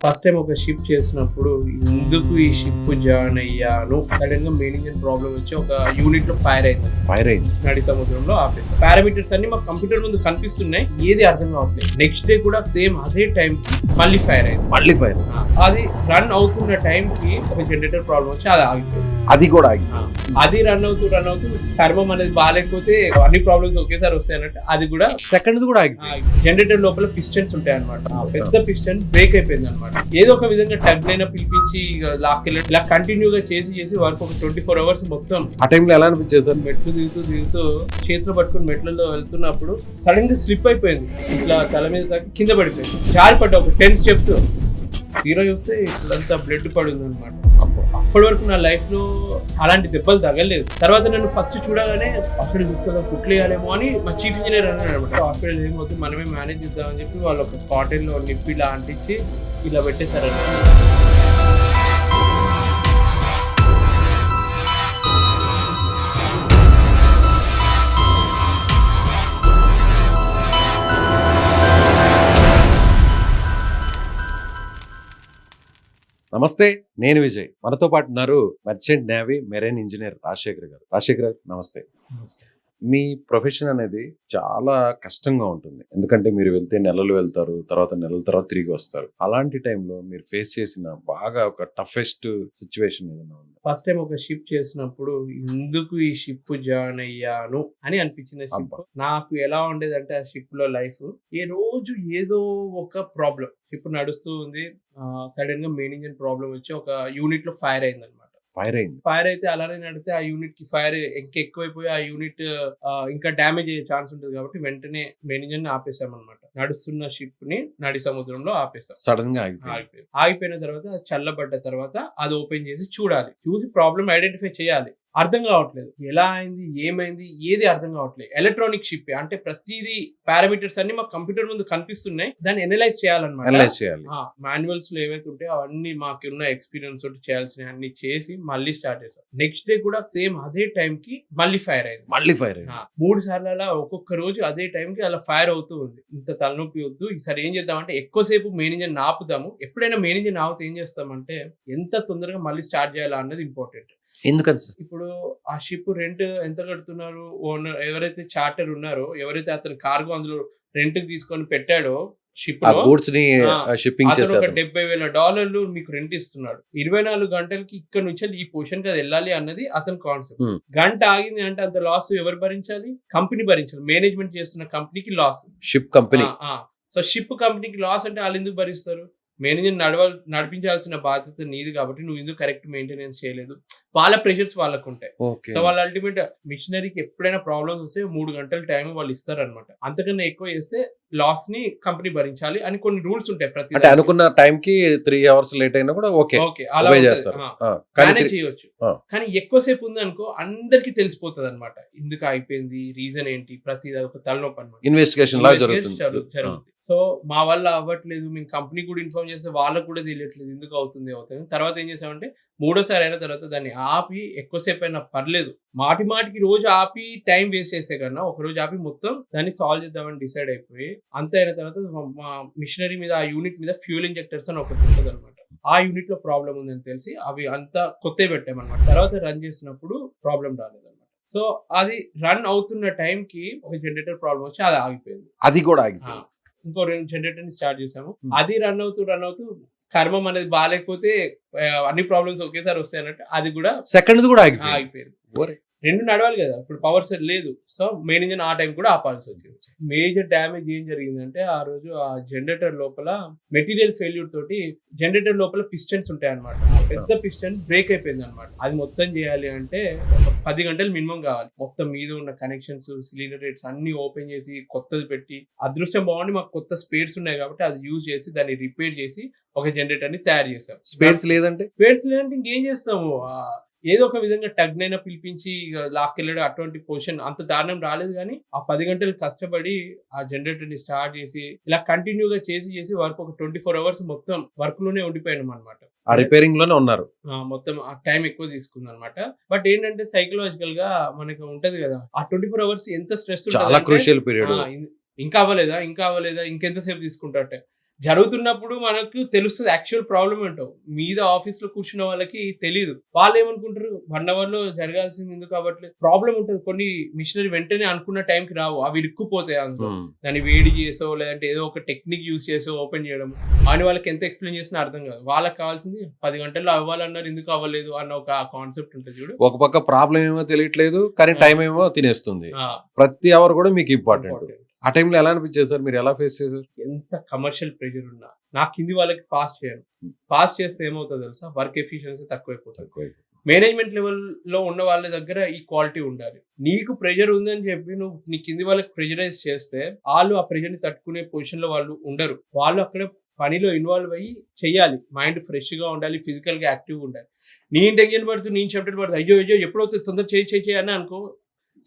First time ఒక ship చేసినప్పుడు ఎందుకు ఈ షిప్ జాయిన్ అయ్యాను సడన్ గా మెయిన్ ఇంజిన్ ప్రాబ్లం వచ్చి ఒక యూనిట్ లో ఫైర్ అయింది నడి సముద్రంలో ఆఫీస్ పారామీటర్స్ అన్ని మా కంప్యూటర్ ముందు కనిపిస్తున్నాయి, ఏది అర్థం కావట్లేదు. నెక్స్ట్ డే కూడా సేమ్ అదే టైం కి మళ్ళీ ఫైర్ అయింది. అది రన్ అవుతున్న టైం కి ఒక జనరేటర్ ప్రాబ్లం వచ్చి అది ఆగిపోయింది. అది రన్ అవుతూ టర్మం అనేది బాగాలేకపోతే అన్ని ప్రాబ్లమ్స్ ఒకేసారి వస్తాయి అన్నట్టు అది కూడా సెకండ్ కూడా జనరేటర్ లోపల పిస్టన్స్ ఉంటాయి అనమాట. పెద్ద పిస్టన్ బ్రేక్ అయిపోయింది అనమాట. ఏదో ఒక విధంగా టగ్ అయినా పిలిపించి లాక్కెళ్ళి ఇలా కంటిన్యూగా చేసి వరకు ఒక 24 hours మొత్తం. ఆ టైంలో ఎలా అనిపించేది సార్? మెట్లు దిగుతూ చేతిలో పట్టుకుని మెట్లలో వెళ్తున్నప్పుడు సడన్ గా స్లిప్ అయిపోయింది. ఇట్లా తల మీద తాకి కింద పడిపోయింది. జారి పడ్డా ఒక 10 steps. హీరో చూస్తే ఇట్లంతా బ్లడ్ పడింది అనమాట. అప్పటి వరకు నా లైఫ్ లో అలాంటి దెబ్బలు తగలేదు. తర్వాత నేను ఫస్ట్ చూడగానే హాస్పిటల్ తీసుకెళ్దాం కుట్లేయాలేమో అని మా చీఫ్ ఇంజనీర్ అన్నాడు అనమాట. హాస్పిటల్ ఏమవుతుంది మనమే మేనేజ్ చేద్దామని చెప్పి వాళ్ళు ఒక కాటన్ లో నిప్పి ఇలా అంటించి ఇలా పెట్టేశారన్నమాట. నమస్తే, నేను విజయ్. మనతో పాటు ఉన్నారు merchant navy marine engineer Rajasekhar గారు. రాజశేఖర్ గారు నమస్తే. మీ ప్రొఫెషన్ అనేది చాలా కష్టంగా ఉంటుంది, ఎందుకంటే మీరు నెలలు వెళ్తారు, నెలల తర్వాత తిరిగి వస్తారు. అలాంటి టైంలో మీరు ఫేస్ చేసిన బాగా ఒక టఫెస్ట్ సిచ్యువేషన్ ఏదైనా ఉంది? ఫస్ట్ టైం ఒక షిప్ చేసినప్పుడు ఎందుకు ఈ షిప్ జాయిన్ అయ్యాను అని అనిపించిన షిప్. నాకు ఎలా ఉండేదంటే ఆ షిప్ లో లైఫ్ ఏ రోజు ఏదో ఒక ప్రాబ్లం. షిప్ నడుస్తూ ఉంది, సడన్ గా మెయిన్ ఇంజిన్ ప్రాబ్లం వచ్చి ఒక యూనిట్ లో ఫైర్ అయింది అనమాట. ఫైర్ అయితే అలానే నడితే ఆ యూనిట్ కి ఫైర్ ఎక్కువైపోయి ఆ యూనిట్ ఇంకా డ్యామేజ్ అయ్యే ఛాన్స్ ఉంటుంది కాబట్టి వెంటనే మెయిన్ ఇంజిన్ ఆపేసామన్నమాట. నడుస్తున్న షిప్ ని నడి సముద్రంలో ఆపేసాం. సడన్ గా ఆగిపోయిన తర్వాత చల్లబడ్డ తర్వాత అది ఓపెన్ చేసి చూసి ప్రాబ్లం ఐడెంటిఫై చేయాలి. అర్థం కావట్లేదు, ఎలా అయింది, ఏమైంది, ఏది అర్థం కావట్లేదు. ఎలక్ట్రానిక్ షిప్ అంటే ప్రతిదీ పారామీటర్స్ అన్ని మా కంప్యూటర్ ముందు కనిపిస్తున్నాయి, దాన్ని ఎనలైజ్ చేయాలన్నమాట. మాన్యువల్స్ లో ఏవైతే ఉంటాయో అవన్నీ మాకున్న ఎక్స్పీరియన్స్ తోటి చేయాల్సినవి అన్ని చేసి మళ్ళీ స్టార్ట్ చేసాం. నెక్స్ట్ డే కూడా సేమ్ అదే టైం కి మళ్ళీ ఫైర్ అయింది. 3 సార్లు అలా ఒక్కొక్క రోజు అదే టైం కి అలా ఫైర్ అవుతూ ఉంది. ఇంత తలనొప్పి వద్దు, ఈసారి ఏం చేద్దామంటే ఎక్కువసేపు మెయిన్ ఇంజిన్ ఆపుదాము. ఎప్పుడైనా మెయిన్ ఇంజిన్ ఆపితే ఏం చేస్తామంటే ఎంత తొందరగా మళ్ళీ స్టార్ట్ చేయాలా అన్నది ఇంపార్టెంట్. ఎందుకని సార్? ఇప్పుడు ఆ షిప్ రెంట్ ఎంత కడుతున్నారు, ఓనర్ ఎవరైతే చార్టర్ ఉన్నారో, ఎవరైతే అతను కార్గో అందులో రెంట్ కి తీసుకొని పెట్టాడో షిప్ లో ఒక $70,000 మీకు రెంట్ ఇస్తున్నాడు. 24 గంటలకి ఇక్కడ నుంచి ఈ పొజిషన్ కి అది వెళ్ళాలి అన్నది అతని కాన్సెప్ట్. గంట ఆగింది అంటే అంత లాస్ ఎవరు భరించాలి? కంపెనీ భరించాలి. మేనేజ్మెంట్ చేస్తున్న కంపెనీకి loss, ship company. So ship కంపెనీకి లాస్ అంటే వాళ్ళు ఎందుకు భరిస్తారు? మేనేజర్ నడిపించాల్సిన బాధ్యత నీది కాబట్టి నువ్వు ఎందుకు కరెక్ట్ మెయింటెనెన్స్ చేయలేదు, వాళ్ళ ప్రెషర్స్ వాళ్ళకు ఉంటాయి. సో వాళ్ళ అల్టిమేట్ మిషనరీకి ఎప్పుడైనా ప్రాబ్లమ్స్ వస్తే 3 గంటల టైం వాళ్ళు ఇస్తారనమాట. అంతకన్నా ఎక్కువ చేస్తే లాస్ ని కంపెనీ భరించాలి అని కొన్ని రూల్స్ ఉంటాయి. ప్రతి అనుకున్న టైం కి 3 hours లేట్ అయినా కూడా ఓకే అలా మేనేజ్ చేయొచ్చు. కానీ ఎక్కువసేపు ఉంది అనుకో అందరికి తెలిసిపోతుంది అనమాట, ఎందుకు అయిపోయింది, రీజన్ ఏంటి, ప్రతి ఒక తలనొప్పి అనమాట. ఇన్వెస్టిగేషన్ జరుగుతుంది. సో మా వల్ల అవ్వట్లేదు, మేము కంపెనీ కూడా ఇన్ఫార్మ్ చేస్తే వాళ్ళకు కూడా తెలియట్లేదు ఎందుకు అవుతుంది. తర్వాత ఏం చేసామంటే 3వ సారి అయిన తర్వాత దాన్ని ఆపి ఎక్కువసేపు అయినా పర్లేదు, మాటికి రోజు ఆపి టైం వేస్ట్ చేసే కన్నా ఒక రోజు ఆపి మొత్తం దాన్ని సాల్వ్ చేద్దామని డిసైడ్ అయిపోయి అంత అయిన తర్వాత మా మిషనరీ మీద ఆ యూనిట్ మీద ఫ్యూల్ ఇంజెక్టర్స్ అని ఒకటి ఉంటుంది అనమాట. ఆ యూనిట్ లో ప్రాబ్లం ఉందని తెలిసి అవి అంతా కొత్త పెట్టామన్నమాట. తర్వాత రన్ చేసినప్పుడు ప్రాబ్లం రాలేదన్నమాట. సో అది రన్ అవుతున్న టైం కి ఒక జనరేటర్ ప్రాబ్లం వచ్చి అది ఆగిపోయింది. ఇంకో 2 జనరేటర్ ని స్టార్ట్ చేసాము. అది రన్ అవుతూ కర్మం అనేది బాగాలేకపోతే అన్ని ప్రాబ్లమ్స్ ఒకేసారి వస్తాయి అన్నట్టు అది కూడా సెకండ్ కూడా ఆగిపోయింది. 2 నడవాలి కదా, ఇప్పుడు పవర్ లేదు. సో మెయిన్ ఇంజిన్ ఆ టైం కూడా ఆపాల్సి వచ్చింది. మేజర్ డ్యామేజ్ ఏం జరిగిందంటే ఆ రోజు ఆ జనరేటర్ లోపల మెటీరియల్ ఫెయిల్యూర్ తోటి జనరేటర్ లోపల పిస్టన్స్ ఉంటాయి అనమాట. పెద్ద పిస్టన్ బ్రేక్ అయిపోయింది అనమాట. అది మొత్తం చేయాలి అంటే ఒక 10 గంటలు మినిమం కావాలి. మొత్తం మీద ఉన్న కనెక్షన్స్, సిలిండర్ రేట్స్ అన్ని ఓపెన్ చేసి కొత్తది పెట్టి, అదృష్టం బాగుండి మాకు కొత్త స్పేర్స్ ఉన్నాయి కాబట్టి అది యూజ్ చేసి దాన్ని రిపేర్ చేసి ఒక జనరేటర్ ని తయారు చేసాం. స్పేర్స్ లేదంటే ఇంకేం చేస్తాము, ఏదో ఒక విధంగా టగ్ అయినా పిలిపించి లాక్కెళ్ళడం అటువంటి పొజిషన్ అంత దారుణం రాలేదు. కానీ ఆ 10 గంటలు కష్టపడి ఆ జనరేటర్ ని స్టార్ట్ చేసి ఇలా కంటిన్యూగా చేసి వరకు ఒక 24 hours మొత్తం వర్క్ లోనే ఉండిపోయాను అనమాట. రిపేరింగ్ లోనే ఉన్నారు. మొత్తం ఆ టైం ఎక్కువ తీసుకుంది అనమాట. బట్ ఏంటంటే సైకలాజికల్ గా మనకి ఉంటది కదా, ఆ 24 hours ఎంత స్ట్రెస్ చాలా క్రూషియల్ పీరియడ్. ఇంకా అవ్వలేదా ఇంకెంతసేపు తీసుకుంటారంటే జరుగుతున్నప్పుడు మనకు తెలుస్తుంది యాక్చువల్ ప్రాబ్లమ్ ఏంటో. మీద ఆఫీస్‌లో కూర్చున్న వాళ్ళకి తెలీదు. వాళ్ళేమనుకుంటారు 1 అవర్‌లో జరగాల్సింది ఎందుకు అవ్వట్లేదు? ప్రాబ్లమ్ ఉంటది. కొన్ని మిషనరీ వెంటనే అనుకున్న టైంకి రావు. అవి ఇరుక్కుపోతాయి అందులో. దాన్ని వేడి చేసో, లేదంటే ఏదో ఒక టెక్నిక్ యూజ్ చేసో ఓపెన్ చేయడం. అని వాళ్ళకి ఎంత ఎక్స్‌ప్లెయిన్ చేసినా అర్థం కాదు. వాళ్ళకి కావాల్సింది 10 గంటల్లో అవ్వాలన్నారు ఎందుకు అవ్వలేదు అన్న ఒక కాన్సెప్ట్ ఉంటది చూడు. ఒక పక్క ప్రాబ్లం ఏమో తెలియట్లేదు, కానీ టైం ఏమో తినేస్తుంది. ఆ! ప్రతి అవర్ కూడా మీకు ఇంపార్టెంట్. ఇంపార్టెంట్. ఆ టైంలో ఎలా అనిపించేది సార్? మీరు ఎలా ఫేస్ చేశారు? ఎంత కమర్షియల్ ప్రెషర్ ఉన్నా, నా కింది వాళ్ళకి పాస్ చేయను. పాస్ చేస్తే ఏమవుతదో తెలుసా? Work efficiency తక్కువైపోతది. మేనేజ్మెంట్ లెవెల్‌లో ఉన్న వాళ్ళ దగ్గర ఈ క్వాలిటీ ఉండాలి. నీకు ప్రెషర్ ఉందని చెప్పి నువ్వు నీ కింది వాళ్ళకి ప్రెషరైజ్ చేస్తే, ఆళ్ళు ఆ ప్రెషర్‌ని తట్టుకునే పొజిషన్‌లో వాళ్ళు ఉండరు. వాళ్ళు అక్కడ పనిలో ఇన్వాల్వ్ అయ్యి చెయ్యాలి. మైండ్ ఫ్రెష్‌గా ఉండాలి. ఫిజికల్‌గా యాక్టివ్‌గా ఉండాలి. నేను టెన్షన్ పడుతూ, నేను చెమటలు పడుతూ, అయ్యో! అయ్యో! ఎప్పుడవుతది తొందరగా చెయ్యి అని అనుకో,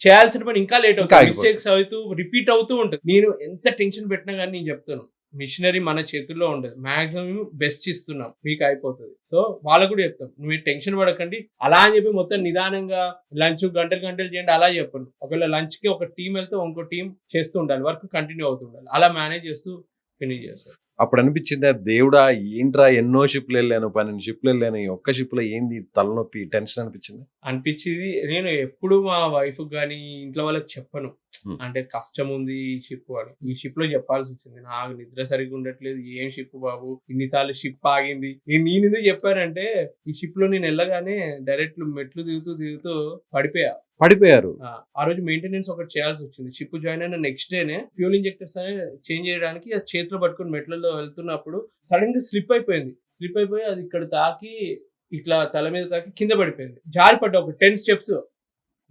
చేయాల్సిన పని ఇంకా లేట్ అవుతుంది. మిస్టేక్స్ అవుతూ రిపీట్ అవుతూ ఉంటది. నేను ఎంత టెన్షన్ పెట్టినా గాని నేను చెప్తాను. మిషనరీ మన చేతుల్లో ఉండదు. మాక్సిమం బెస్ట్ ఇస్తున్నాం. మీకు అయిపోతది. సో వాళ్ళకి కూడా చెప్తాం. మీరు టెన్షన్ పడకండి. అలా అని చెప్పి మొత్తం నిదానంగా లంచ్ గంటలు గంటలు చేయండి అలా చెప్పను. ఒకవేళ లంచ్‌కి ఒక టీమ్ వెళ్తే ఇంకో టీమ్ చేస్తూ ఉండాలి. వర్క్ కంటిన్యూ అవుతూ ఉండాలి. అలా మేనేజ్ చేస్తూ ఫినిష్ చేస్తారు. అప్పుడు అనిపించిందా, దేవుడా ఏంట్రా ఎన్నో షిప్‌లు వెళ్ళాను, 12 షిప్‌లు వెళ్ళాను, ఈ ఒక్క షిప్‌లో ఏంది తలనొప్పి, టెన్షన్ అనిపించిందా? అనిపించింది. నేను ఎప్పుడు మా వైఫ్‌కి గాని, ఇంట్లో వాళ్ళకి చెప్పను. అంటే కష్టం ఉంది ఈ షిప్ అని. ఈ షిప్‌లో చెప్పాల్సొచ్చింది. నాకు నిద్ర సరిగ్గా ఉండట్లేదు. ఏం షిప్ బాబు! ఇన్ని సార్లు షిప్ ఆగింది. నేనెందుకు చెప్పానంటే, ఈ షిప్‌లో నేను ఎళ్ళగానే డైరెక్ట్ మెట్లు దిగుతూ పడిపోయా. పడిపోయారు. ఆ రోజు మెయింటెనెన్స్ ఒకటి చేయాల్సొచ్చింది. షిప్ జాయిన్ అయిన నెక్స్ట్ డేనే ఫ్యూయల్ ఇంజెక్టర్స్ అనేవి చేంజ్ చేయడానికి అది చేతిలో పట్టుకొని మెట్లలో వెళ్తున్నప్పుడు సడెన్‌గా స్లిప్ అయిపోయింది. స్లిప్ అయిపోయి అది ఇక్కడ తాకి ఇట్లా తల మీద తాకి కింద పడిపోయింది. జారిపడ్డా ఒక 10 స్టెప్స్.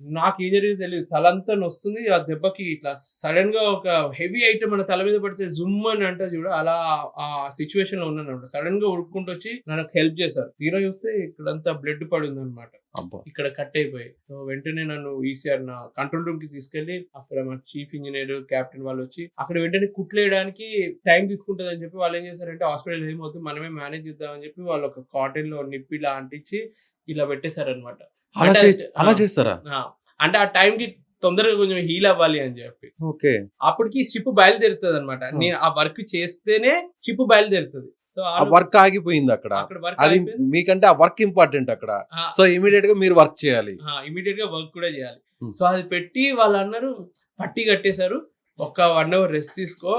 నాకేం జరిగిందో తెలీదు. తలంతా నొస్తుంది. ఆ దెబ్బకి ఇట్లా సడెన్‌గా ఒక హెవీ ఐటెమ్ మన తల మీద పడితే జుమ్ అని అంటది చూడు. అలా ఆ సిట్యుయేషన్‌లో ఉన్నానన్నమాట. సడెన్‌గా ఉరుక్కుంటూ వచ్చి నాకు హెల్ప్ చేశారు. తీరా చూస్తే ఇక్కడంతా బ్లడ్ పడుందన్నమాట. అబ్బా! ఇక్కడ కట్ అయిపోయి. సో వెంటనే నన్ను ఈసీఆర్ నా కంట్రోల్ రూమ్‌కి తీసుకెళ్ళి అక్కడ మా చీఫ్ ఇంజినియర్, కెప్టెన్ వాళ్ళొచ్చి అక్కడ వెంటనే కుట్లేయడానికి టైం తీసుకుంటదని చెప్పి వాళ్ళేం చేశారంటే హాస్పిటల్ ఏమవుతుంది మనమే మేనేజ్ చేద్దామని చెప్పి వాళ్ళు ఒక కాటన్‌లో నిప్పి ఇలా అంటించి ఇలా పెట్టేశారన్నమాట. అలా చేస్తారా? ఆ! అంటే ఆ టైంకి తొందరగా కొంచెం హీల్ అవ్వాలి అని చెప్పి. ఓకే. అప్పటికి షిప్ బయలుదేరుతదన్నమాట. నేను ఆ వర్క్ చేస్తేనే షిప్ బయలుదేరుతది. సో ఆ వర్క్ ఆగిపోయింది అక్కడ. అక్కడ వర్క్ అది అయిపోయింది. మీకంటే ఆ వర్క్ ఇంపార్టెంట్ అక్కడ. ఆ! సో ఇమ్మీడియేట్‌గా మీరు వర్క్ చేయాలి. ఇమ్మీడియేట్‌గా వర్క్ కూడా చేయాలి. హ్మ్. సో అది పెట్టి వాళ్ళన్నారు పట్టీ కట్టేశారు. ఒక 1 అవర్ రెస్ట్ తీసుకో.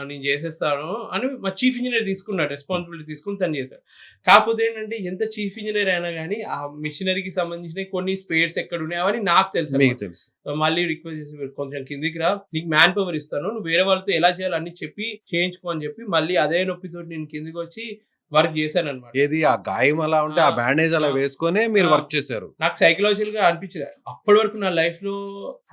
నేను చేసేస్తాను అని మా చీఫ్ ఇంజినియర్ తీసుకున్నాడు. రెస్పాన్సిబిలిటీ తీసుకొని తను చేశాడు. కాకపోతే ఏంటంటే ఎంత చీఫ్ ఇంజినియర్ అయినా గాని ఆ మిషనరీకి సంబంధించిన కొన్ని స్పేర్స్ ఎక్కడున్నాయి అవన్నీ నాకు తెలుసు. మీకు తెలుసు. మళ్ళీ రిక్వెస్ట్ చేసి కొంచెం కిందికి రా. నీకు మ్యాన్ పవర్ ఇస్తాను. నువ్వు వేరే వాళ్ళతో ఎలా చేయాలో అన్ని చెప్పి చేయించుకో అని చెప్పి మళ్ళీ అదే నొప్పితోటి నేను కిందికొచ్చి వర్క్ చేశానన్నమాట. ఏది ఆ గాయం అలా ఉంటే ఆ బ్యాండేజ్ అలా వేసుకొనే మీరు వర్క్ చేశారు. నాకు సైకలాజికల్‌గా అనిపించింది. అప్పటి వరకు నా లైఫ్‌లో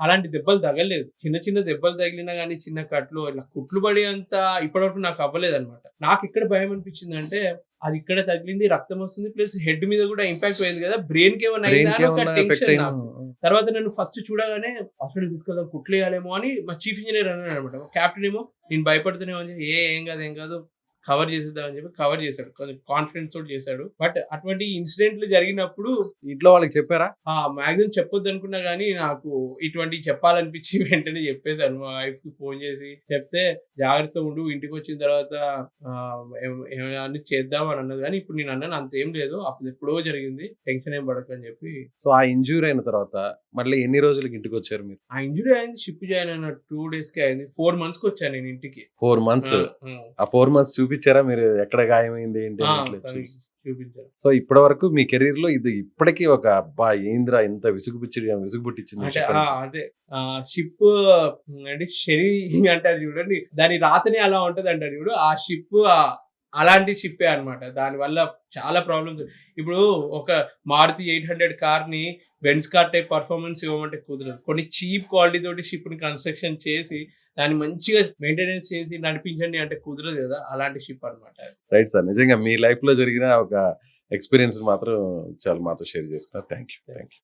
అలాంటి దెబ్బలు తగలలేదు. చిన్న చిన్న దెబ్బలు తగిలినా గాని చిన్న కట్లు ఇలా కుట్లు పడేంత ఇప్పటివరకు నాకు అవ్వలేదన్నమాట. నాకు ఇక్కడ భయం అనిపించిందంటే అది ఇక్కడ తగిలింది, రక్తం వస్తుంది. ప్లస్ హెడ్ మీద కూడా ఇంపాక్ట్ అయింది కదా! బ్రెయిన్‌కి ఏమైనా అయిందా అని ఒక టెన్షన్ నాకు. తర్వాత నన్ను ఫస్ట్ చూడగానే హాస్పిటల్ తీసుకెళ్దాం కుట్లేయాలేమో అని మా చీఫ్ ఇంజినియర్ అన్నాడన్నమాట. కెప్టెన్ ఏమో నేను భయపడుతూనే ఏం కాదు కవర్ చేసేద్దాం అని చెప్పి కవర్ చేశాడు. కొంచెం కాన్ఫిడెన్స్ తోటి చేశాడు. బట్ అటువంటి ఇన్సిడెంట్లు జరిగినప్పుడు ఇంట్లో వాళ్ళకి చెప్పారా? మాక్సిమం చెప్పొద్దు అనుకున్నా గానీ నాకు ఇటువంటివి చెప్పాలనిపించి వెంటనే చెప్పేసాను. మా వైఫ్‌కి ఫోన్ చేసి చెప్తే జాగ్రత్తగా ఉండు ఇంటికొచ్చిన తర్వాత అన్ని చేద్దాం అని అన్నది. కానీ ఇప్పుడు నేను అన్నాను అంతేం లేదు. అప్పుడు ఎప్పుడో జరిగింది. టెన్షన్ ఏం పడకు అని చెప్పి. సో ఆ ఇంజ్యూరీ అయిన తర్వాత మళ్ళీ ఎన్ని రోజులకి ఇంటికొచ్చారు మీరు? ఆ ఇంజ్యూరీ అయింది షిప్ జాయిన్ అయిన 2 డేస్‌కే అయింది. 4 మంత్స్‌కి వచ్చాను నేను ఇంటికి. 4 మంత్స్. ఆ 4 మంత్స్ చూపించారా మీరు ఎక్కడ గాయమైంది ఏంటి అని? చూపించారు. సో ఇప్పటి వరకు మీ కెరీర్ లో ఇది ఇప్పటికీ ఒక అబ్బా ఏంద్రా ఇంత విసుగు పుట్టించింది అంటే అదే షిప్ అంటే శని అంటారు చూడండి. దాని రాతనే అలా ఉంటది అంటారు చూడు. ఆ షిప్ అలాంటి షిప్పే అన్నమాట. దాని వల్ల చాలా ప్రాబ్లమ్స్. ఇప్పుడు ఒక మారుతి 800 కార్‌ని బెంజ్ కార్ టైప్ పర్ఫార్మెన్స్ ఇవ్వమంటే కుదరదు. కొన్ని చీప్ క్వాలిటీ తోటి షిప్‌ని కన్‌స్ట్రక్షన్ చేసి దాన్ని మంచిగా మెయింటెనెన్స్ చేసి నడిపించండి అంటే కుదరదు కదా! అలాంటి షిప్ అన్నమాట. Right sir. నిజంగా మీ లైఫ్ లో జరిగిన ఒక ఎక్స్‌పీరియన్స్ మాత్రం చాలా మాతో షేర్ చేసుకున్నారు. థాంక్యూ.